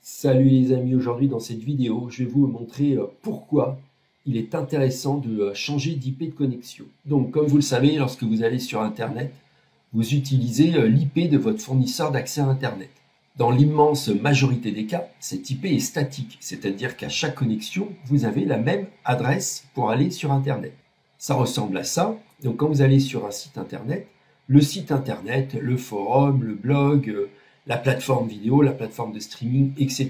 Salut les amis, aujourd'hui dans cette vidéo, je vais vous montrer pourquoi il est intéressant de changer d'IP de connexion. Donc comme vous le savez, lorsque vous allez sur Internet, vous utilisez l'IP de votre fournisseur d'accès à Internet. Dans l'immense majorité des cas, cette IP est statique, c'est-à-dire qu'à chaque connexion, vous avez la même adresse pour aller sur Internet. Ça ressemble à ça, donc quand vous allez sur un site Internet, le site Internet, le forum, le blog, la plateforme vidéo, la plateforme de streaming, etc.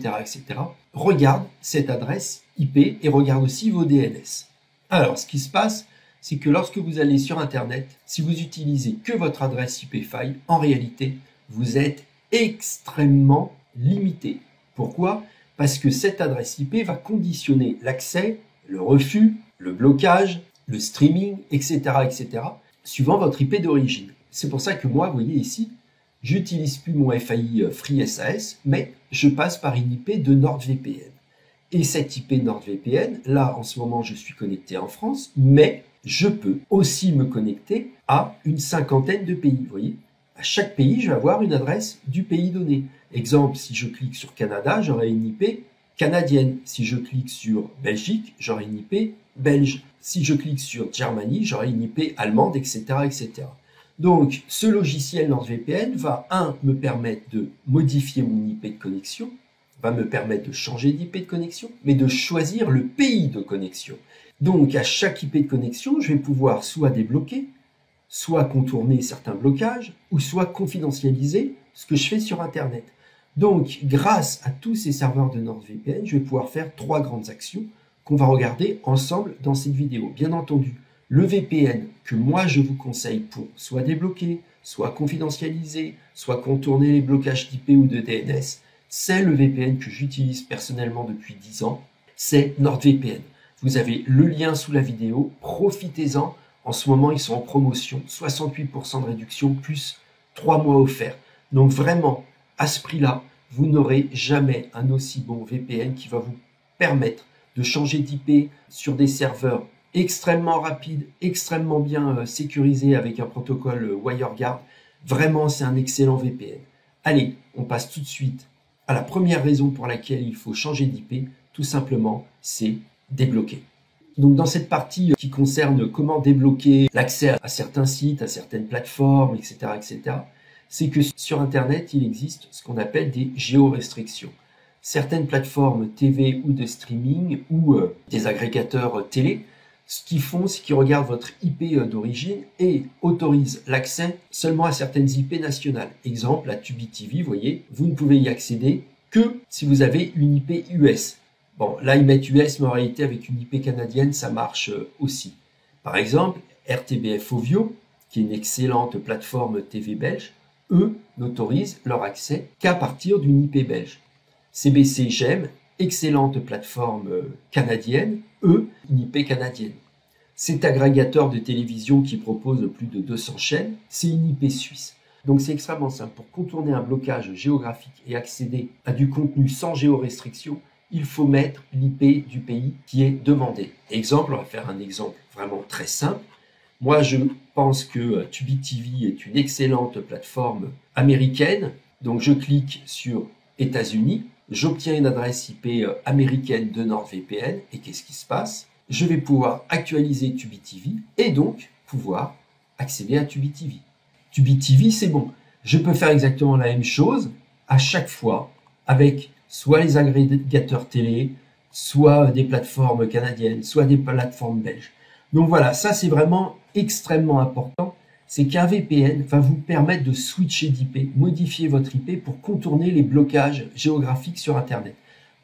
regarde cette adresse IP et regarde aussi vos DNS. Alors, ce qui se passe, c'est que lorsque vous allez sur Internet, si vous utilisez que votre adresse IP file, en réalité, vous êtes extrêmement limité. Pourquoi? Parce que cette adresse IP va conditionner l'accès, le refus, le blocage, le streaming, etc. suivant votre IP d'origine. C'est pour ça que moi, vous voyez ici, j'utilise plus mon FAI FreeSAS, mais je passe par une IP de NordVPN. Et cette IP NordVPN, là, en ce moment, je suis connecté en France, mais je peux aussi me connecter à une cinquantaine de pays. Vous voyez, à chaque pays, je vais avoir une adresse du pays donné. Exemple, si je clique sur Canada, j'aurai une IP canadienne. Si je clique sur Belgique, j'aurai une IP belge. Si je clique sur Germany, j'aurai une IP allemande, etc. Donc, ce logiciel NordVPN va, me permettre de modifier mon IP de connexion, va me permettre de changer d'IP de connexion, mais de choisir le pays de connexion. Donc, à chaque IP de connexion, je vais pouvoir soit débloquer, soit contourner certains blocages, ou soit confidentialiser ce que je fais sur Internet. Donc, grâce à tous ces serveurs de NordVPN, je vais pouvoir faire 3 grandes actions qu'on va regarder ensemble dans cette vidéo. Bien entendu, le VPN que moi je vous conseille pour soit débloquer, soit confidentialiser, soit contourner les blocages d'IP ou de DNS, c'est le VPN que j'utilise personnellement depuis 10 ans, c'est NordVPN. Vous avez le lien sous la vidéo, profitez-en. En ce moment, ils sont en promotion, 68% de réduction plus 3 mois offerts. Donc vraiment, à ce prix-là, vous n'aurez jamais un aussi bon VPN qui va vous permettre de changer d'IP sur des serveurs extrêmement rapides, extrêmement bien sécurisés avec un protocole WireGuard. Vraiment, c'est un excellent VPN. Allez, on passe tout de suite à la première raison pour laquelle il faut changer d'IP. Tout simplement, c'est débloquer. Donc dans cette partie qui concerne comment débloquer l'accès à certains sites, à certaines plateformes, etc., c'est que sur Internet, il existe ce qu'on appelle des géorestrictions. Certaines plateformes TV ou de streaming ou des agrégateurs télé, ce qu'ils font, c'est qu'ils regardent votre IP d'origine et autorisent l'accès seulement à certaines IP nationales. Exemple, la Tubi TV, vous voyez, vous ne pouvez y accéder que si vous avez une IP US. Bon, là, ils mettent US, mais en réalité, avec une IP canadienne, ça marche aussi. Par exemple, RTBF Ovio, qui est une excellente plateforme TV belge, eux n'autorisent leur accès qu'à partir d'une IP belge. CBC GEM, excellente plateforme canadienne, eux, une IP canadienne. Cet agrégateur de télévision qui propose plus de 200 chaînes, c'est une IP suisse. Donc c'est extrêmement simple. Pour contourner un blocage géographique et accéder à du contenu sans géorestriction, il faut mettre l'IP du pays qui est demandé. Exemple, on va faire un exemple vraiment très simple. Moi, je pense que Tubi TV est une excellente plateforme américaine. Donc je clique sur États-Unis. J'obtiens une adresse IP américaine de NordVPN et qu'est-ce qui se passe? Je vais pouvoir actualiser Tubi TV et donc pouvoir accéder à Tubi TV. Tubi TV, c'est bon. Je peux faire exactement la même chose à chaque fois avec soit les agrégateurs télé, soit des plateformes canadiennes, soit des plateformes belges. Donc voilà, ça c'est vraiment extrêmement important. C'est qu'un VPN va vous permettre de switcher d'IP, modifier votre IP pour contourner les blocages géographiques sur Internet.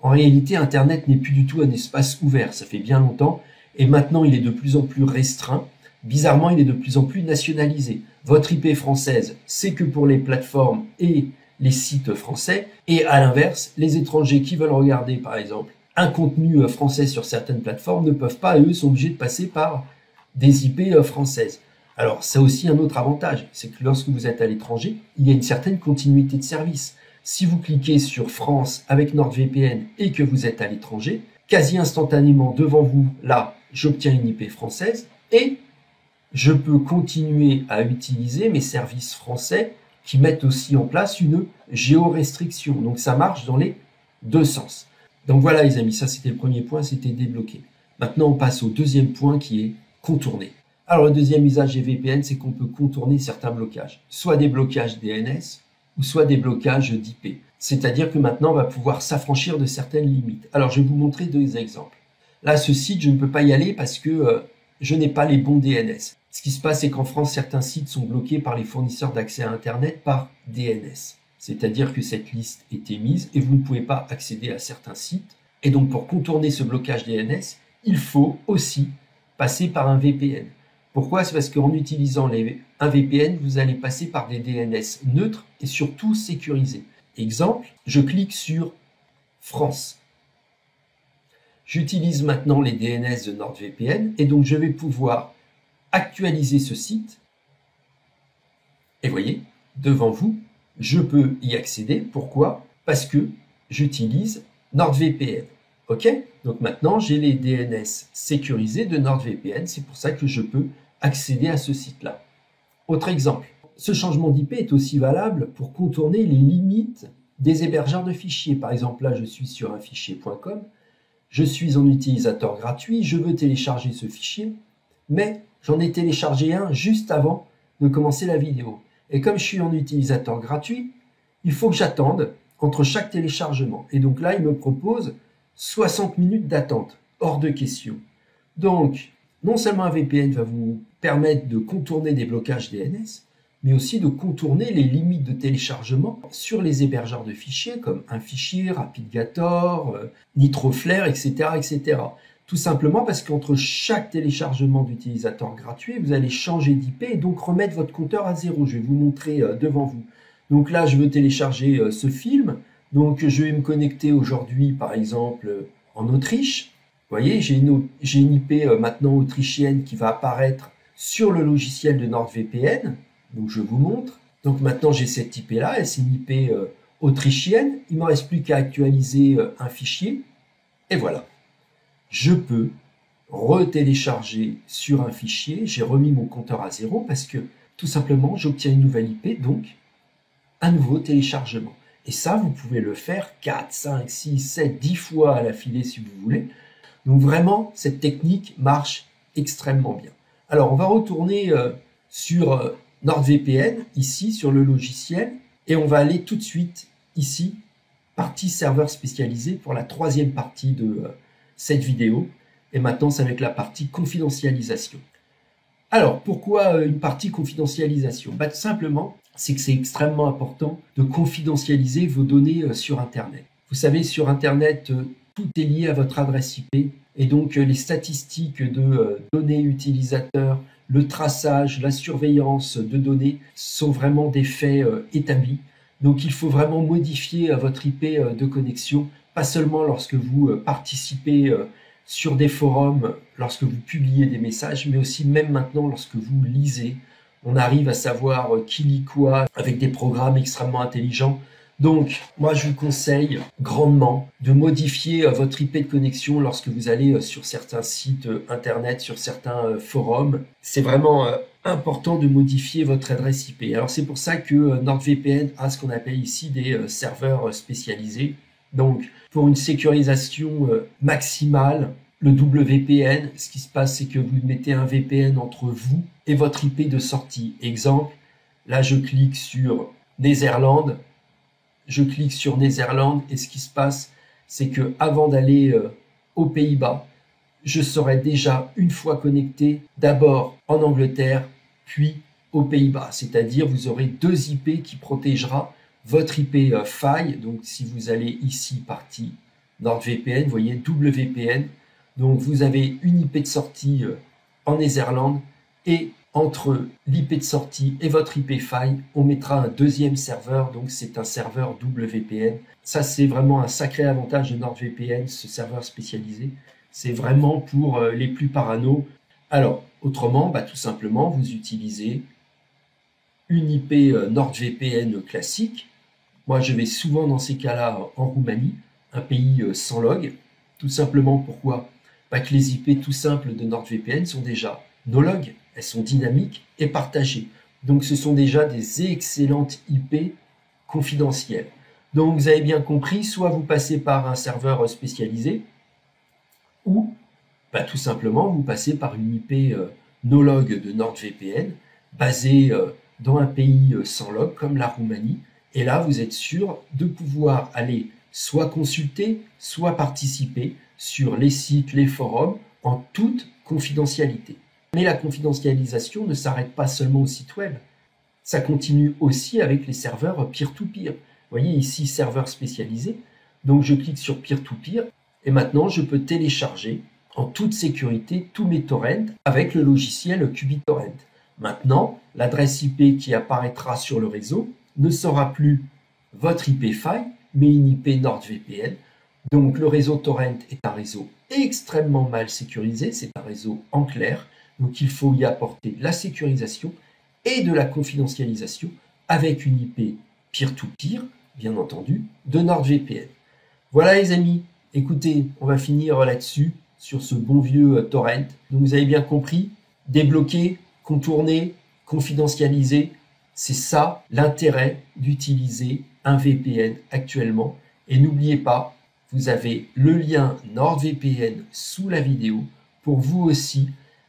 En réalité, Internet n'est plus du tout un espace ouvert, ça fait bien longtemps, et maintenant il est de plus en plus restreint. Bizarrement, il est de plus en plus nationalisé. Votre IP française, c'est que pour les plateformes et les sites français, et à l'inverse, les étrangers qui veulent regarder, par exemple, un contenu français sur certaines plateformes ne peuvent pas, et eux sont obligés de passer par des IP françaises. Alors, ça a aussi un autre avantage, c'est que lorsque vous êtes à l'étranger, il y a une certaine continuité de service. Si vous cliquez sur France avec NordVPN et que vous êtes à l'étranger, quasi instantanément devant vous, là, j'obtiens une IP française et je peux continuer à utiliser mes services français qui mettent aussi en place une géorestriction. Donc ça marche dans les deux sens. Donc voilà les amis, ça c'était le premier point, c'était débloquer. Maintenant on passe au deuxième point qui est contourner. Alors le deuxième usage des VPN, c'est qu'on peut contourner certains blocages, soit des blocages DNS ou soit des blocages d'IP. C'est-à-dire que maintenant on va pouvoir s'affranchir de certaines limites. Alors je vais vous montrer deux exemples. Là ce site, je ne peux pas y aller parce que je n'ai pas les bons DNS. Ce qui se passe, c'est qu'en France, certains sites sont bloqués par les fournisseurs d'accès à Internet par DNS. C'est-à-dire que cette liste est émise et vous ne pouvez pas accéder à certains sites. Et donc, pour contourner ce blocage DNS, il faut aussi passer par un VPN. Pourquoi? C'est parce qu'en utilisant un VPN, vous allez passer par des DNS neutres et surtout sécurisés. Exemple, je clique sur France. J'utilise maintenant les DNS de NordVPN et donc je vais pouvoir actualiser ce site. Et voyez, devant vous, je peux y accéder. Pourquoi? Parce que j'utilise NordVPN. OK? Donc maintenant, j'ai les DNS sécurisés de NordVPN. C'est pour ça que je peux accéder à ce site-là. Autre exemple. Ce changement d'IP est aussi valable pour contourner les limites des hébergeurs de fichiers. Par exemple, là, je suis sur un fichier.com. Je suis un utilisateur gratuit. Je veux télécharger ce fichier. Mais j'en ai téléchargé un juste avant de commencer la vidéo. Et comme je suis un utilisateur gratuit, il faut que j'attende entre chaque téléchargement. Et donc là, il me propose 60 minutes d'attente. Hors de question. Donc, non seulement un VPN va vous permettre de contourner des blocages DNS, mais aussi de contourner les limites de téléchargement sur les hébergeurs de fichiers comme Infichier, RapidGator, NitroFlair, etc., etc. Tout simplement parce qu'entre chaque téléchargement d'utilisateur gratuit, vous allez changer d'IP et donc remettre votre compteur à zéro. Je vais vous montrer devant vous. Donc là, je veux télécharger ce film. Donc je vais me connecter aujourd'hui, par exemple, en Autriche. Vous voyez, j'ai une IP maintenant autrichienne qui va apparaître sur le logiciel de NordVPN. Donc je vous montre. Donc maintenant, j'ai cette IP-là, et c'est une IP autrichienne. Il ne me reste plus qu'à actualiser un fichier. Et voilà. Je peux retélécharger sur un fichier. J'ai remis mon compteur à zéro parce que tout simplement, j'obtiens une nouvelle IP, donc un nouveau téléchargement. Et ça, vous pouvez le faire 4, 5, 6, 7, 10 fois à l'affilée si vous voulez. Donc vraiment, cette technique marche extrêmement bien. Alors, on va retourner sur NordVPN, ici, sur le logiciel, et on va aller tout de suite ici, partie serveur spécialisé, pour la troisième partie de cette vidéo. Et maintenant, ça va être la partie confidentialisation. Alors, pourquoi une partie confidentialisation? Tout simplement, c'est que c'est extrêmement important de confidentialiser vos données sur Internet. Vous savez, sur Internet, tout est lié à votre adresse IP. Et donc, les statistiques de données utilisateurs, le traçage, la surveillance de données sont vraiment des faits établis. Donc, il faut vraiment modifier votre IP de connexion, pas seulement lorsque vous participez sur des forums, lorsque vous publiez des messages, mais aussi même maintenant lorsque vous lisez. On arrive à savoir qui lit quoi avec des programmes extrêmement intelligents. Donc, moi, je vous conseille grandement de modifier votre IP de connexion lorsque vous allez sur certains sites internet, sur certains forums. C'est vraiment important de modifier votre adresse IP. Alors, c'est pour ça que NordVPN a ce qu'on appelle ici des serveurs spécialisés. Donc, pour une sécurisation maximale, le WPN, ce qui se passe, c'est que vous mettez un VPN entre vous et votre IP de sortie. Exemple, là, je clique sur Netherlands. Je clique sur Netherlands et ce qui se passe, c'est que avant d'aller aux Pays-Bas, je serai déjà une fois connecté d'abord en Angleterre, puis aux Pays-Bas. C'est-à-dire, vous aurez deux IP qui protégera votre IP faille. Donc, si vous allez ici, partie NordVPN, vous voyez WPN. Donc, vous avez une IP de sortie en Netherlands et entre l'IP de sortie et votre IP faille, on mettra un deuxième serveur, donc c'est un serveur WPN. Ça, c'est vraiment un sacré avantage de NordVPN, ce serveur spécialisé. C'est vraiment pour les plus parano. Alors, autrement, tout simplement, vous utilisez une IP NordVPN classique. Moi, je vais souvent dans ces cas-là en Roumanie, un pays sans log. Tout simplement, pourquoi? Que les IP tout simples de NordVPN sont déjà no log. Elles sont dynamiques et partagées. Donc, ce sont déjà des excellentes IP confidentielles. Donc vous avez bien compris, soit vous passez par un serveur spécialisé, ou tout simplement vous passez par une IP no log de NordVPN, basée dans un pays sans log comme la Roumanie, et là vous êtes sûr de pouvoir aller soit consulter, soit participer sur les sites, les forums, en toute confidentialité. Mais la confidentialisation ne s'arrête pas seulement au site web, ça continue aussi avec les serveurs peer-to-peer. Vous voyez ici, serveur spécialisé, donc je clique sur peer-to-peer, et maintenant je peux télécharger en toute sécurité tous mes torrents avec le logiciel QBittorrent. Maintenant, l'adresse IP qui apparaîtra sur le réseau ne sera plus votre IP file, mais une IP NordVPN. Donc le réseau torrent est un réseau extrêmement mal sécurisé, c'est un réseau en clair, donc il faut y apporter de la sécurisation et de la confidentialisation avec une IP peer-to-peer, bien entendu, de NordVPN. Voilà les amis, écoutez, on va finir là-dessus, sur ce bon vieux torrent. Donc vous avez bien compris, débloquer, contourner, confidentialiser, c'est ça l'intérêt d'utiliser un VPN actuellement. Et n'oubliez pas, vous avez le lien NordVPN sous la vidéo pour vous aussi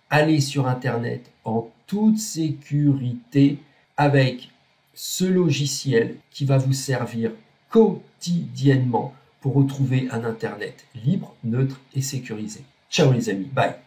aller sur Internet en toute sécurité avec ce logiciel qui va vous servir quotidiennement pour retrouver un Internet libre, neutre et sécurisé. Ciao les amis, bye.